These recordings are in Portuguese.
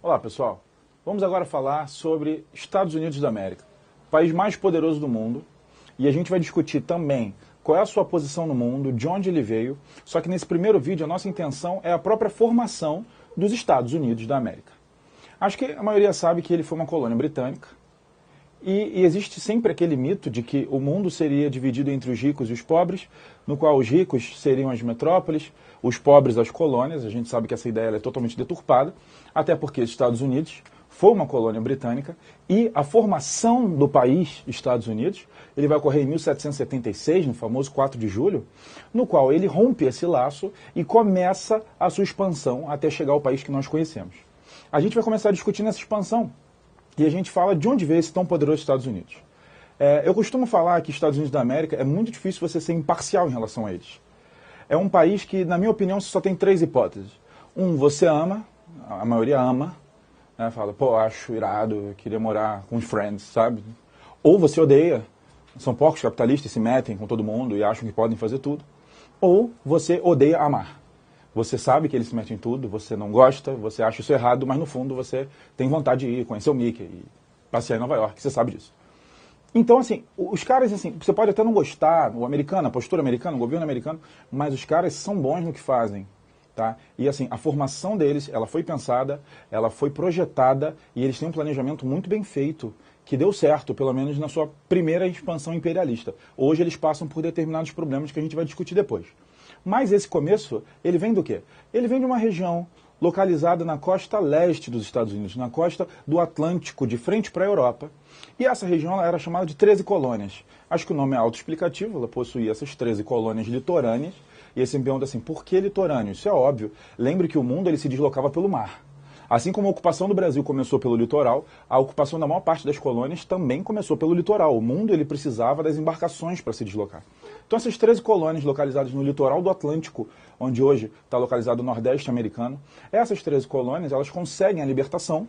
Olá, pessoal. Vamos agora falar sobre Estados Unidos da América, o país mais poderoso do mundo, e a gente vai discutir também qual é a sua posição no mundo, de onde ele veio, só que nesse primeiro vídeo a nossa intenção é a própria formação dos Estados Unidos da América. Acho que a maioria sabe que ele foi uma colônia britânica, e existe sempre aquele mito de que o mundo seria dividido entre os ricos e os pobres, no qual os ricos seriam as metrópoles, os pobres as colônias. A gente sabe que essa ideia é totalmente deturpada, até porque os Estados Unidos foi uma colônia britânica e a formação do país Estados Unidos, ele vai ocorrer em 1776, no famoso 4 de julho, no qual ele rompe esse laço e começa a sua expansão até chegar ao país que nós conhecemos. A gente vai começar a discutir nessa expansão. E a gente fala de onde veio esse tão poderoso Estados Unidos. Eu costumo falar que Estados Unidos da América é muito difícil você ser imparcial em relação a eles. É um país que, na minha opinião, só tem três hipóteses. Você ama, a maioria ama, né, fala, pô, acho irado, eu queria morar com os friends, sabe? Ou você odeia, são porcos capitalistas, se metem com todo mundo e acham que podem fazer tudo. Ou você odeia amar. Você sabe que eles se metem em tudo, você não gosta, você acha isso errado, mas no fundo você tem vontade de ir, conhecer o Mickey e passear em Nova York, você sabe disso. Então, assim, os caras, assim, você pode até não gostar, o americano, a postura americana, o governo americano, mas os caras são bons no que fazem, tá? E, assim, a formação deles, ela foi pensada, ela foi projetada e eles têm um planejamento muito bem feito, que deu certo, pelo menos na sua primeira expansão imperialista. Hoje eles passam por determinados problemas que a gente vai discutir depois. Mas esse começo, ele vem do quê? Ele vem de uma região localizada na costa leste dos Estados Unidos, na costa do Atlântico, de frente para a Europa. E essa região era chamada de 13 colônias. Acho que o nome é autoexplicativo, ela possuía essas 13 colônias litorâneas. E aí você me pergunta assim, por que litorâneo? Isso é óbvio. Lembre que o mundo ele se deslocava pelo mar. Assim como a ocupação do Brasil começou pelo litoral, a ocupação da maior parte das colônias também começou pelo litoral. O mundo ele precisava das embarcações para se deslocar. Então essas 13 colônias localizadas no litoral do Atlântico, onde hoje está localizado o Nordeste americano, essas 13 colônias elas conseguem a libertação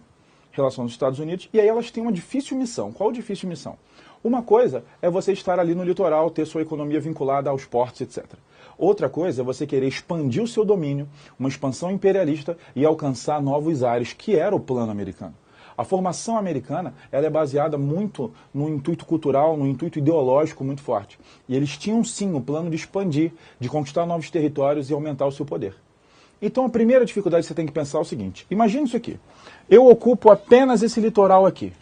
em relação aos Estados Unidos e aí elas têm uma difícil missão. Qual difícil missão? Uma coisa é você estar ali no litoral, ter sua economia vinculada aos portos, etc. Outra coisa é você querer expandir o seu domínio, uma expansão imperialista e alcançar novos ares, que era o plano americano. A formação americana ela é baseada muito no intuito cultural, no intuito ideológico muito forte. E eles tinham sim o plano de expandir, de conquistar novos territórios e aumentar o seu poder. Então a primeira dificuldade que você tem que pensar é o seguinte, imagine isso aqui, eu ocupo apenas esse litoral aqui,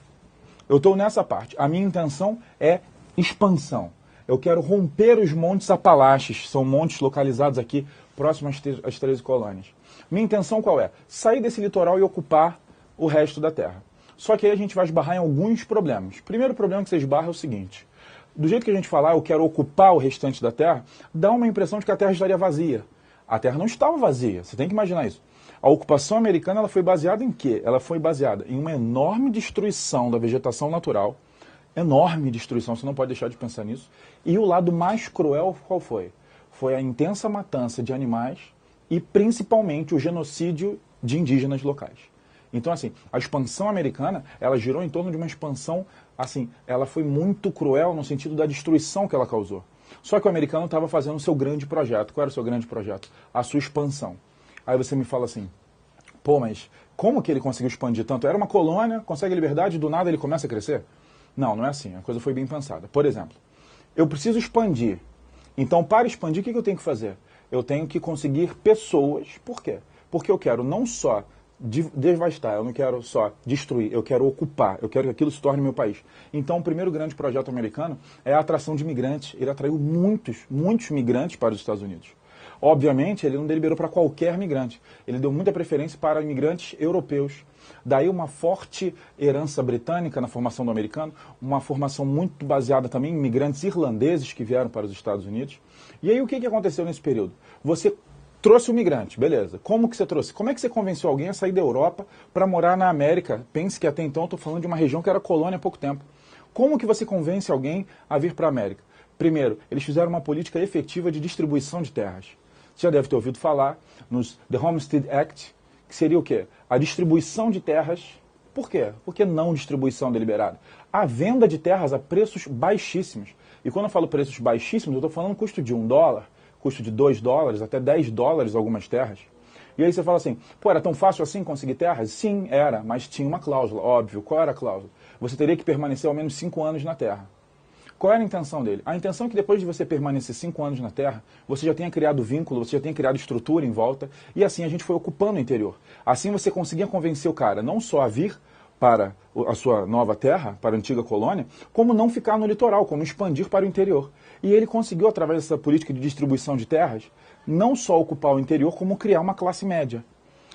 eu estou nessa parte, a minha intenção é expansão. Eu quero romper os montes Apalaches, são montes localizados aqui próximos às 13 colônias. Minha intenção qual é? Sair desse litoral e ocupar o resto da terra. Só que aí a gente vai esbarrar em alguns problemas. O primeiro problema que você esbarra é o seguinte. Do jeito que a gente falar, eu quero ocupar o restante da terra, dá uma impressão de que a terra estaria vazia. A terra não estava vazia, você tem que imaginar isso. A ocupação americana ela foi baseada em quê? Ela foi baseada em uma enorme destruição da vegetação natural, enorme destruição, você não pode deixar de pensar nisso. E o lado mais cruel qual foi? Foi a intensa matança de animais e principalmente o genocídio de indígenas locais. Então, assim, a expansão americana, ela girou em torno de uma expansão, assim, ela foi muito cruel no sentido da destruição que ela causou. Só que o americano estava fazendo o seu grande projeto. Qual era o seu grande projeto? A sua expansão. Aí você me fala assim, pô, mas como que ele conseguiu expandir tanto? Era uma colônia, consegue liberdade, do nada ele começa a crescer? Não, não é assim. A coisa foi bem pensada. Por exemplo, eu preciso expandir. Então, para expandir, o que eu tenho que fazer? Eu tenho que conseguir pessoas. Por quê? Porque eu quero não só devastar, eu não quero só destruir, eu quero ocupar, eu quero que aquilo se torne meu país. Então, o primeiro grande projeto americano é a atração de imigrantes. Ele atraiu muitos migrantes para os Estados Unidos. Obviamente, ele não deliberou para qualquer migrante. Ele deu muita preferência para imigrantes europeus. Daí uma forte herança britânica na formação do americano, uma formação muito baseada também em imigrantes irlandeses que vieram para os Estados Unidos. E aí o que aconteceu nesse período? Você trouxe um migrante, beleza. Como que você trouxe? Como é que você convenceu alguém a sair da Europa para morar na América? Pense que até então eu estou falando de uma região que era colônia há pouco tempo. Como que você convence alguém a vir para a América? Primeiro, eles fizeram uma política efetiva de distribuição de terras. Você já deve ter ouvido falar nos The Homestead Act, que seria o quê? A distribuição de terras. Por quê? Por que não distribuição deliberada? A venda de terras a preços baixíssimos. E quando eu falo preços baixíssimos, eu estou falando custo de $1, custo de $2, até $10 algumas terras. E aí você fala assim, pô, era tão fácil assim conseguir terras? Sim, era, mas tinha uma cláusula, óbvio. Qual era a cláusula? Você teria que permanecer ao menos 5 anos na terra. Qual era a intenção dele? A intenção é que depois de você permanecer 5 anos na Terra, você já tenha criado vínculo, você já tenha criado estrutura em volta, e assim a gente foi ocupando o interior. Assim você conseguia convencer o cara não só a vir para a sua nova terra, para a antiga colônia, como não ficar no litoral, como expandir para o interior. E ele conseguiu, através dessa política de distribuição de terras, não só ocupar o interior, como criar uma classe média.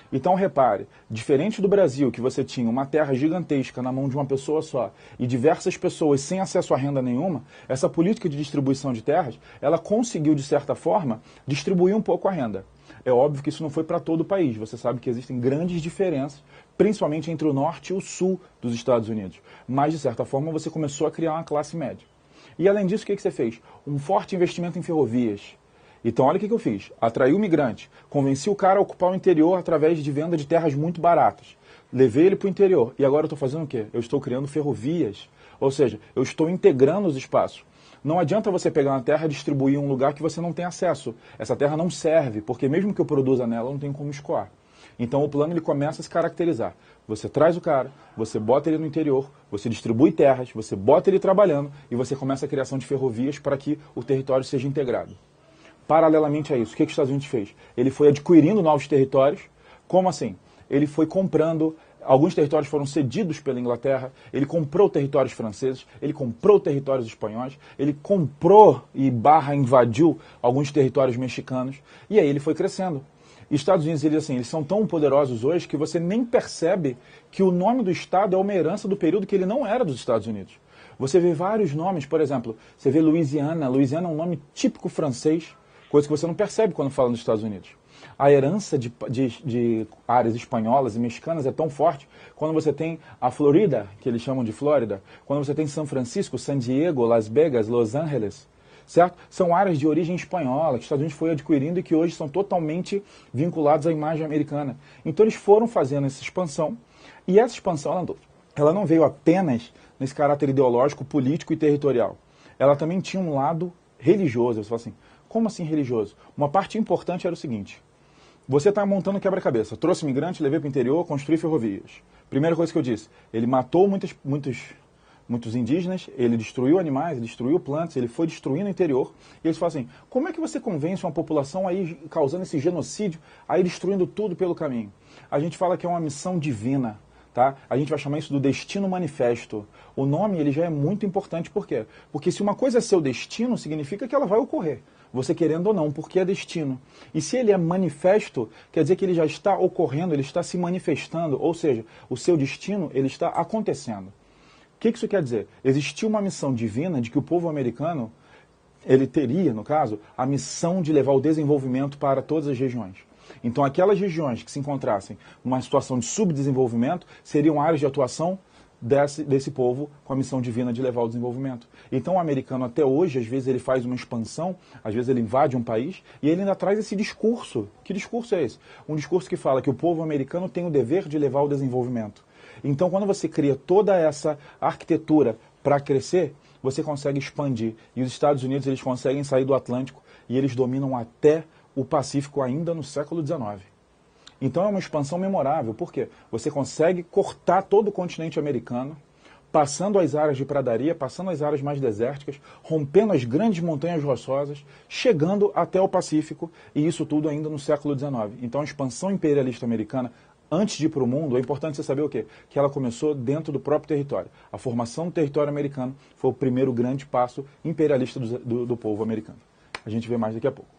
Então repare, diferente do Brasil, que você tinha uma terra gigantesca na mão de uma pessoa só e diversas pessoas sem acesso a renda nenhuma, essa política de distribuição de terras, ela conseguiu, de certa forma, distribuir um pouco a renda. É óbvio que isso não foi para todo o país, você sabe que existem grandes diferenças, principalmente entre o norte e o sul dos Estados Unidos. Mas, de certa forma, você começou a criar uma classe média. E além disso, o que você fez? Um forte investimento em ferrovias. Então, olha o que eu fiz. Atraí o migrante, convenci o cara a ocupar o interior através de venda de terras muito baratas. Levei ele para o interior. E agora eu estou fazendo o quê? Eu estou criando ferrovias. Ou seja, eu estou integrando os espaços. Não adianta você pegar uma terra e distribuir em um lugar que você não tem acesso. Essa terra não serve, porque mesmo que eu produza nela, eu não tenho como escoar. Então o plano ele começa a se caracterizar. Você traz o cara, você bota ele no interior, você distribui terras, você bota ele trabalhando e você começa a criação de ferrovias para que o território seja integrado. Paralelamente a isso, o que os Estados Unidos fez? Ele foi adquirindo novos territórios. Como assim? Ele foi comprando, alguns territórios foram cedidos pela Inglaterra, ele comprou territórios franceses, ele comprou territórios espanhóis, ele comprou e invadiu alguns territórios mexicanos, e aí ele foi crescendo. E os Estados Unidos, eles são tão poderosos hoje que você nem percebe que o nome do estado é uma herança do período que ele não era dos Estados Unidos. Você vê vários nomes, por exemplo, você vê Louisiana. Louisiana é um nome típico francês, coisa que você não percebe quando fala nos Estados Unidos. A herança de áreas espanholas e mexicanas é tão forte quando você tem a Florida, que eles chamam de Flórida, quando você tem São Francisco, San Diego, Las Vegas, Los Angeles, certo? São áreas de origem espanhola que os Estados Unidos foi adquirindo e que hoje são totalmente vinculados à imagem americana. Então eles foram fazendo essa expansão, e essa expansão ela não veio apenas nesse caráter ideológico, político e territorial. Ela também tinha um lado religioso. Você fala assim, como assim religioso? Uma parte importante era o seguinte: você está montando quebra-cabeça, trouxe migrante, levei para o interior, construí ferrovias. Primeira coisa que eu disse, ele matou muitos indígenas, ele destruiu animais, ele destruiu plantas, ele foi destruindo o interior. E eles falam assim, como é que você convence uma população aí causando esse genocídio, aí destruindo tudo pelo caminho? A gente fala que é uma missão divina. Tá? A gente vai chamar isso do destino manifesto. O nome ele já é muito importante, por quê? Porque se uma coisa é seu destino, significa que ela vai ocorrer. Você querendo ou não, porque é destino. E se ele é manifesto, quer dizer que ele já está ocorrendo, ele está se manifestando, ou seja, o seu destino ele está acontecendo. O que isso quer dizer? Existia uma missão divina de que o povo americano, ele teria, no caso, a missão de levar o desenvolvimento para todas as regiões. Então aquelas regiões que se encontrassem numa situação de subdesenvolvimento seriam áreas de atuação desse povo com a missão divina de levar o desenvolvimento. Então o americano até hoje, às vezes ele faz uma expansão, às vezes ele invade um país e ele ainda traz esse discurso. Que discurso é esse? Um discurso que fala que o povo americano tem o dever de levar o desenvolvimento. Então quando você cria toda essa arquitetura para crescer, você consegue expandir. E os Estados Unidos eles conseguem sair do Atlântico e eles dominam até o Pacífico ainda no século XIX. Então é uma expansão memorável, por quê? Você consegue cortar todo o continente americano, passando as áreas de pradaria, passando as áreas mais desérticas, rompendo as grandes montanhas rochosas, chegando até o Pacífico, e isso tudo ainda no século XIX. Então a expansão imperialista americana, antes de ir para o mundo, é importante você saber o quê? Que ela começou dentro do próprio território. A formação do território americano foi o primeiro grande passo imperialista do povo americano. A gente vê mais daqui a pouco.